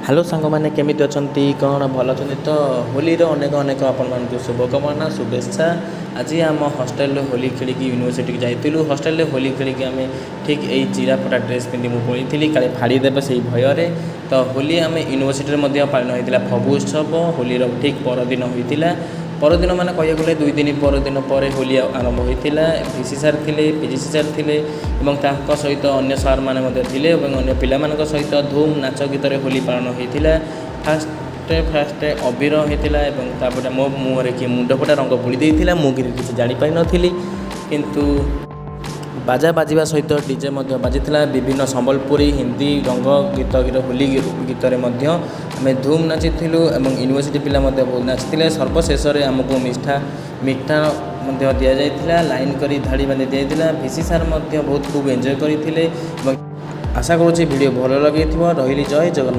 Hello सांग मैंने केमिति अछंती कौन भल अछंती तो होलीर अनेक अनेक आपण शुभकामना शुभेच्छा। आज आम हस्टेल होली खेलिकी यूनिवर्सिटी जाइलु। हस्टेल होली खेलिकी आम ठीक यही चिरा फटा ड्रेस पिंधि मुझे पड़ी काले फाड़ीदेवे से भयर। तो होली आम यूनिवर्सिटी पालन होता फगु उत्सव होलीर ठीक परदिन होता। परदिन मैंने कह गले 2 दिन परदिन पर होली आरंभ होता। VC सार थे PGC सार थे सहित अन्य सार मैंने अन्य पिला सहित धूम नाच गीत होली पालन होता। फास्ट अबीर होता मो मुहर किए मुंडफटा रंग बोली मुझे किसी जापारी नी किंतु बाजा बाजा सहित डीजे बाजी विभिन्न संबलपुरी हिंदी रंग गीत होली गीत आम धूम नाचीलु और यूनिवर्सिटी पिला बहुत नाचते। सर्वशेष आमको मिठा दि जाता लाइन करी धाड़ी बांधि दिया। VC सार बहुत खूब एंजॉय करते। आशा करुँच वीडियो भल लगे रही। जय जगन्नाथ।